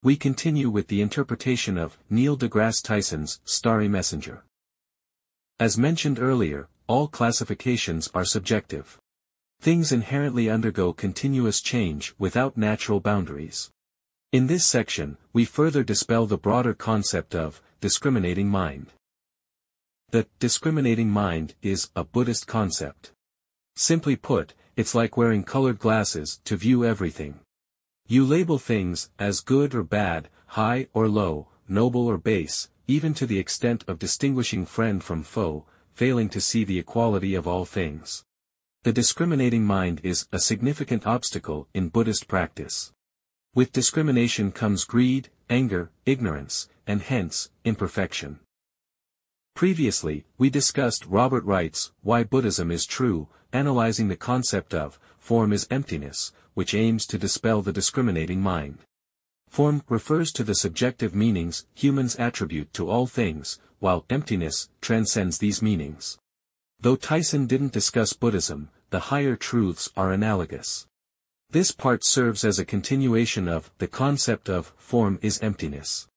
We continue with the interpretation of Neil deGrasse Tyson's Starry Messenger. As mentioned earlier, all classifications are subjective. Things inherently undergo continuous change without natural boundaries. In this section, we further dispel the broader concept of discriminating mind. The discriminating mind is a Buddhist concept. Simply put, it's like wearing colored glasses to view everything. You label things as good or bad, high or low, noble or base, even to the extent of distinguishing friend from foe, failing to see the equality of all things. The discriminating mind is a significant obstacle in Buddhist practice. With discrimination comes greed, anger, ignorance, and hence, imperfection. Previously, we discussed Robert Wright's Why Buddhism is True, analyzing the concept of form is emptiness, which aims to dispel the discriminating mind. Form refers to the subjective meanings humans attribute to all things, while emptiness transcends these meanings. Though Tyson didn't discuss Buddhism, the higher truths are analogous. This part serves as a continuation of the concept of form is emptiness.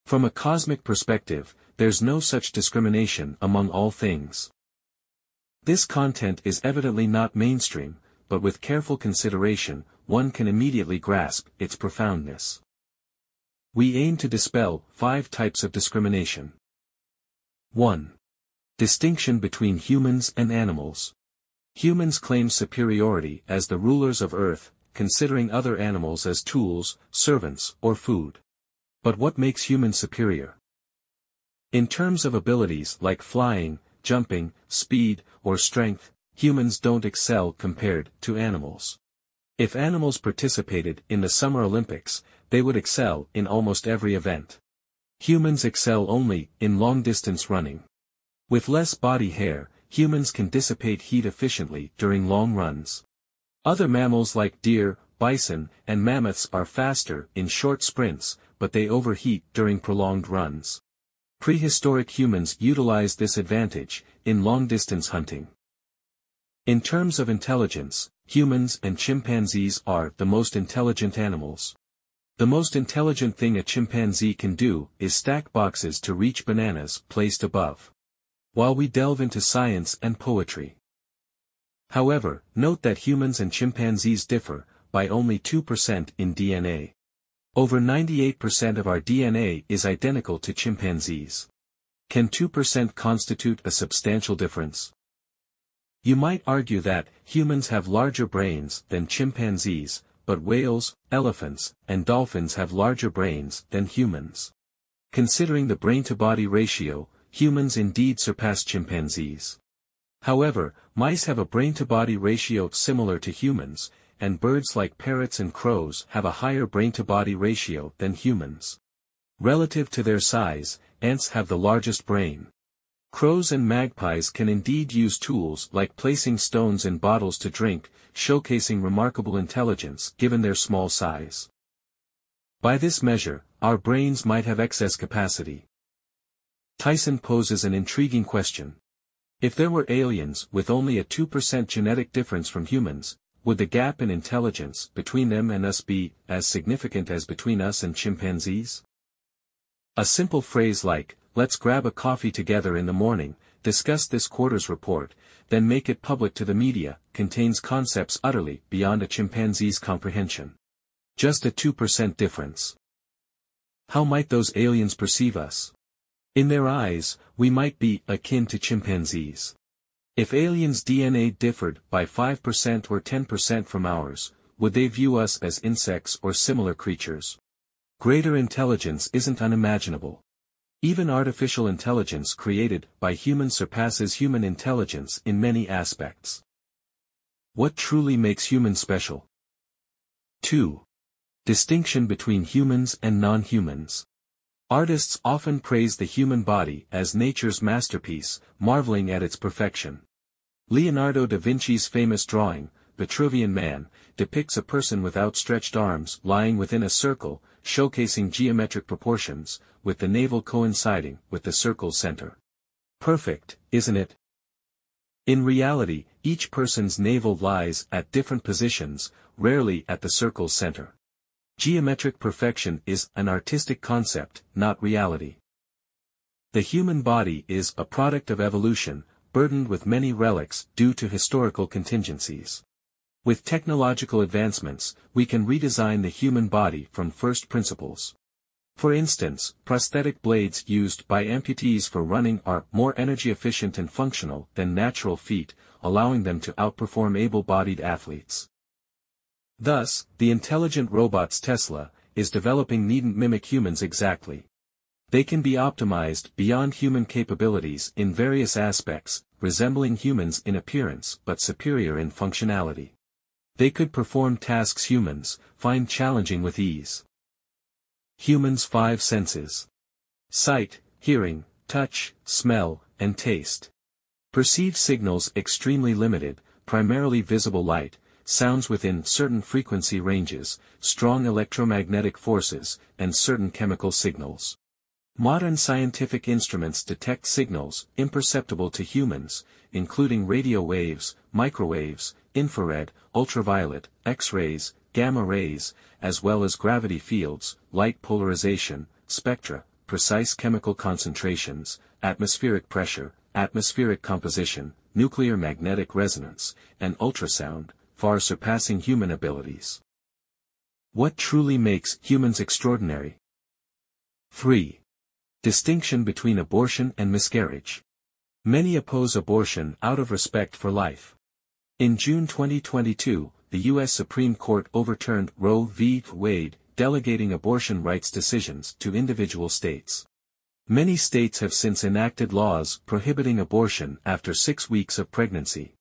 From a cosmic perspective, there's no such discrimination among all things. This content is evidently not mainstream, but with careful consideration, one can immediately grasp its profoundness. We aim to dispel 5 types of discrimination. 1. Distinction between humans and animals. Humans claim superiority as the rulers of Earth, considering other animals as tools, servants, or food. But what makes humans superior? In terms of abilities like flying, jumping, speed, or strength, humans don't excel compared to animals. If animals participated in the Summer Olympics, they would excel in almost every event. Humans excel only in long-distance running. With less body hair, humans can dissipate heat efficiently during long runs. Other mammals like deer, bison, and mammoths are faster in short sprints, but they overheat during prolonged runs. Prehistoric humans utilized this advantage in long-distance hunting. In terms of intelligence, humans and chimpanzees are the most intelligent animals. The most intelligent thing a chimpanzee can do is stack boxes to reach bananas placed above. While we delve into science and poetry. However, note that humans and chimpanzees differ by only 2% in DNA. Over 98% of our DNA is identical to chimpanzees. Can 2% constitute a substantial difference? You might argue that humans have larger brains than chimpanzees, but whales, elephants, and dolphins have larger brains than humans. Considering the brain-to-body ratio, humans indeed surpass chimpanzees. However, mice have a brain-to-body ratio similar to humans, and birds like parrots and crows have a higher brain-to-body ratio than humans. Relative to their size, ants have the largest brain. Crows and magpies can indeed use tools like placing stones in bottles to drink, showcasing remarkable intelligence given their small size. By this measure, our brains might have excess capacity. Tyson poses an intriguing question. If there were aliens with only a 2% genetic difference from humans, would the gap in intelligence between them and us be as significant as between us and chimpanzees? A simple phrase like, "Let's grab a coffee together in the morning, discuss this quarter's report, then make it public to the media," contains concepts utterly beyond a chimpanzee's comprehension. Just a 2% difference. How might those aliens perceive us? In their eyes, we might be akin to chimpanzees. If aliens' DNA differed by 5% or 10% from ours, would they view us as insects or similar creatures? Greater intelligence isn't unimaginable. Even artificial intelligence created by humans surpasses human intelligence in many aspects. What truly makes humans special? 2. Distinction between humans and non-humans. Artists often praise the human body as nature's masterpiece, marveling at its perfection. Leonardo da Vinci's famous drawing, Vitruvian Man, depicts a person with outstretched arms lying within a circle, showcasing geometric proportions, with the navel coinciding with the circle's center. Perfect, isn't it? In reality, each person's navel lies at different positions, rarely at the circle's center. Geometric perfection is an artistic concept, not reality. The human body is a product of evolution, burdened with many relics due to historical contingencies. With technological advancements, we can redesign the human body from first principles. For instance, prosthetic blades used by amputees for running are more energy efficient and functional than natural feet, allowing them to outperform able-bodied athletes. Thus, the intelligent robots Tesla is developing needn't mimic humans exactly. They can be optimized beyond human capabilities in various aspects, resembling humans in appearance but superior in functionality. They could perform tasks humans find challenging with ease. Humans' 5 senses: sight, hearing, touch, smell, and taste. Perceived signals extremely limited, primarily visible light, sounds within certain frequency ranges, strong electromagnetic forces, and certain chemical signals. Modern scientific instruments detect signals imperceptible to humans, including radio waves, microwaves, infrared, ultraviolet, X-rays, gamma rays, as well as gravity fields, light polarization, spectra, precise chemical concentrations, atmospheric pressure, atmospheric composition, nuclear magnetic resonance, and ultrasound, far surpassing human abilities. What truly makes humans extraordinary? 3. Distinction between abortion and miscarriage. Many oppose abortion out of respect for life. In June 2022, the U.S. Supreme Court overturned Roe v. Wade, delegating abortion rights decisions to individual states. Many states have since enacted laws prohibiting abortion after 6 weeks of pregnancy.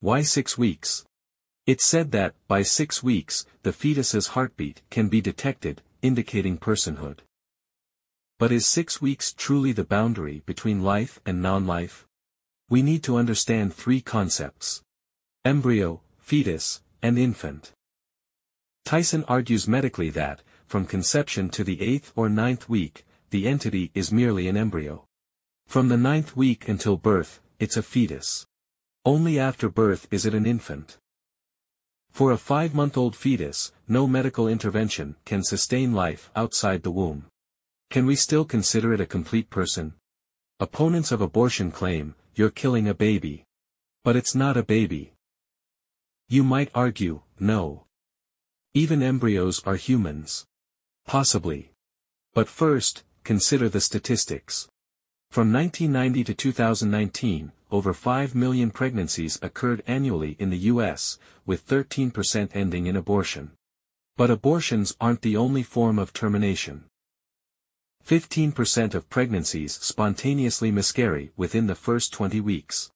Why 6 weeks? It's said that, by 6 weeks, the fetus's heartbeat can be detected, indicating personhood. But is 6 weeks truly the boundary between life and non-life? We need to understand 3 concepts: embryo, fetus, and infant. Tyson argues medically that, from conception to the 8th or 9th week, the entity is merely an embryo. From the 9th week until birth, it's a fetus. Only after birth is it an infant. For a 5-month-old fetus, no medical intervention can sustain life outside the womb. Can we still consider it a complete person? Opponents of abortion claim, you're killing a baby. But it's not a baby. You might argue, no. Even embryos are humans. Possibly. But first, consider the statistics. From 1990 to 2019, over 5 million pregnancies occurred annually in the U.S., with 13% ending in abortion. But abortions aren't the only form of termination. 15% of pregnancies spontaneously miscarry within the first 20 weeks.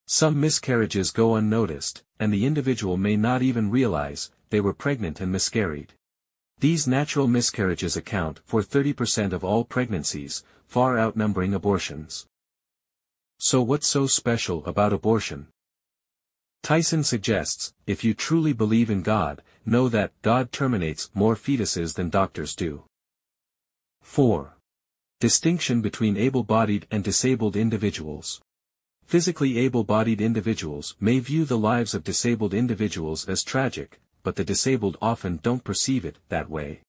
Some miscarriages go unnoticed, and the individual may not even realize they were pregnant and miscarried. These natural miscarriages account for 30% of all pregnancies, far outnumbering abortions. So what's so special about abortion? Tyson suggests, if you truly believe in God, know that God terminates more fetuses than doctors do. 4. Distinction between able-bodied and disabled individuals. Physically able-bodied individuals may view the lives of disabled individuals as tragic, but the disabled often don't perceive it that way.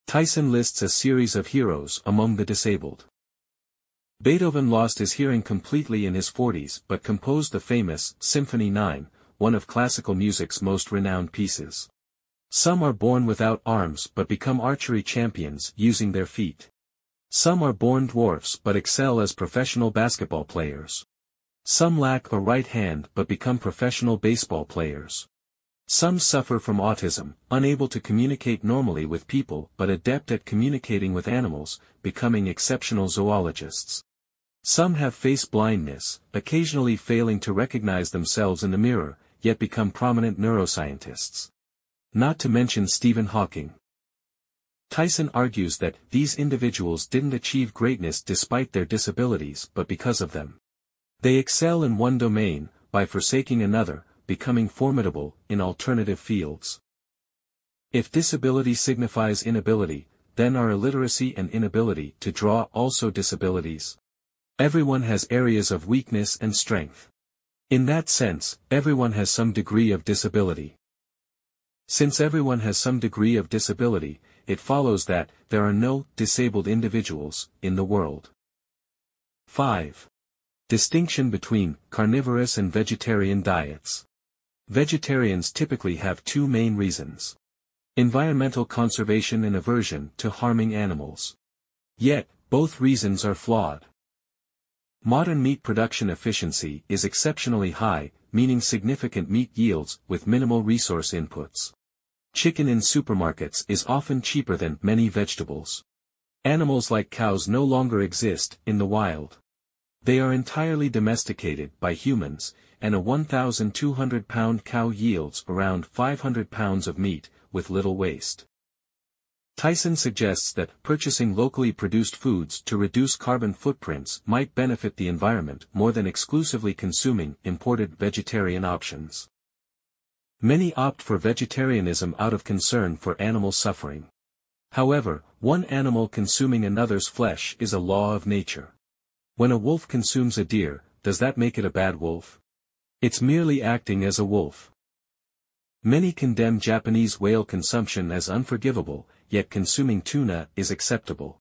Tyson lists a series of heroes among the disabled. Beethoven lost his hearing completely in his 40s but composed the famous Symphony 9, one of classical music's most renowned pieces. Some are born without arms but become archery champions using their feet. Some are born dwarfs but excel as professional basketball players. Some lack a right hand but become professional baseball players. Some suffer from autism, unable to communicate normally with people but adept at communicating with animals, becoming exceptional zoologists. Some have face blindness, occasionally failing to recognize themselves in the mirror, yet become prominent neuroscientists. Not to mention Stephen Hawking. Tyson argues that these individuals didn't achieve greatness despite their disabilities but because of them. They excel in one domain, by forsaking another, becoming formidable in alternative fields. If disability signifies inability, then are illiteracy and inability to draw also disabilities? Everyone has areas of weakness and strength. In that sense, everyone has some degree of disability. Since everyone has some degree of disability, it follows that there are no disabled individuals in the world. 5. Distinction between carnivorous and vegetarian diets. Vegetarians typically have two main reasons: environmental conservation and aversion to harming animals. Yet, both reasons are flawed. Modern meat production efficiency is exceptionally high, meaning significant meat yields with minimal resource inputs. Chicken in supermarkets is often cheaper than many vegetables. Animals like cows no longer exist in the wild. They are entirely domesticated by humans, and a 1,200-pound cow yields around 500 pounds of meat, with little waste. Tyson suggests that purchasing locally produced foods to reduce carbon footprints might benefit the environment more than exclusively consuming imported vegetarian options. Many opt for vegetarianism out of concern for animal suffering. However, one animal consuming another's flesh is a law of nature. When a wolf consumes a deer, does that make it a bad wolf? It's merely acting as a wolf. Many condemn Japanese whale consumption as unforgivable, yet consuming tuna is acceptable.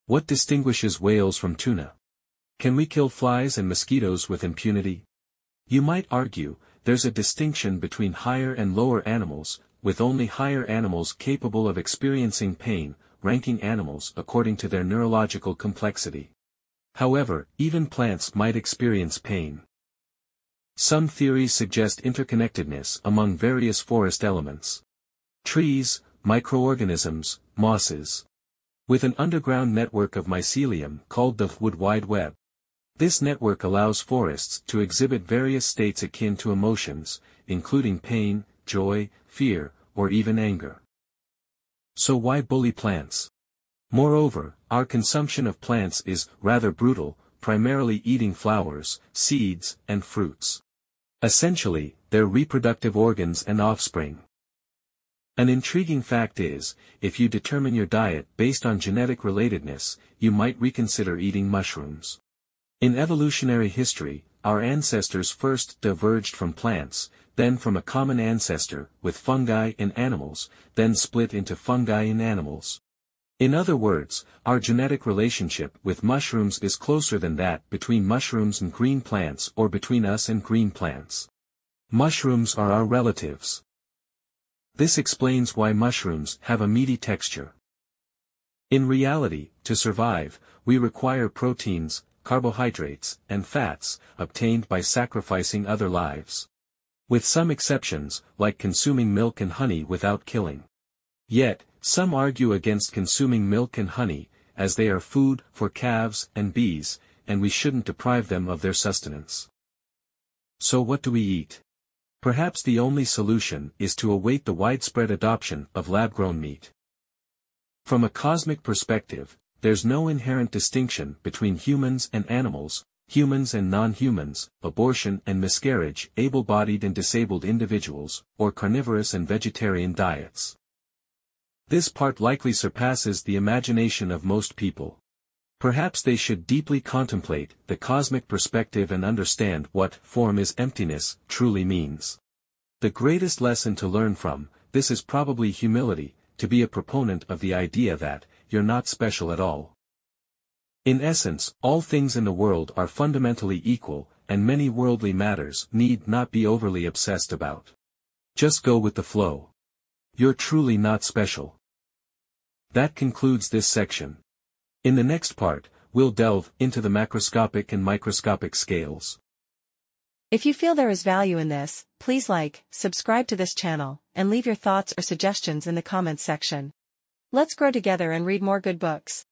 What distinguishes whales from tuna? Can we kill flies and mosquitoes with impunity? You might argue, there's a distinction between higher and lower animals, with only higher animals capable of experiencing pain, ranking animals according to their neurological complexity. However, even plants might experience pain. Some theories suggest interconnectedness among various forest elements. Trees, microorganisms, mosses. With an underground network of mycelium called the Wood Wide Web. This network allows forests to exhibit various states akin to emotions, including pain, joy, fear, or even anger. So why bully plants? Moreover, our consumption of plants is rather brutal, primarily eating flowers, seeds, and fruits. Essentially, their reproductive organs and offspring. An intriguing fact is, if you determine your diet based on genetic relatedness, you might reconsider eating mushrooms. In evolutionary history, our ancestors first diverged from plants, then from a common ancestor with fungi in animals, then split into fungi in animals. In other words, our genetic relationship with mushrooms is closer than that between mushrooms and green plants or between us and green plants. Mushrooms are our relatives. This explains why mushrooms have a meaty texture. In reality, to survive, we require proteins, carbohydrates, and fats, obtained by sacrificing other lives. With some exceptions, like consuming milk and honey without killing. Yet, some argue against consuming milk and honey, as they are food for calves and bees, and we shouldn't deprive them of their sustenance. So what do we eat? Perhaps the only solution is to await the widespread adoption of lab-grown meat. From a cosmic perspective, there's no inherent distinction between humans and animals, humans and non-humans, abortion and miscarriage, able-bodied and disabled individuals, or carnivorous and vegetarian diets. This part likely surpasses the imagination of most people. Perhaps they should deeply contemplate the cosmic perspective and understand what form is emptiness truly means. The greatest lesson to learn from this is probably humility, to be a proponent of the idea that you're not special at all. In essence, all things in the world are fundamentally equal, and many worldly matters need not be overly obsessed about. Just go with the flow. You're truly not special. That concludes this section. In the next part, we'll delve into the macroscopic and microscopic scales. If you feel there is value in this, please like, subscribe to this channel, and leave your thoughts or suggestions in the comments section. Let's grow together and read more good books.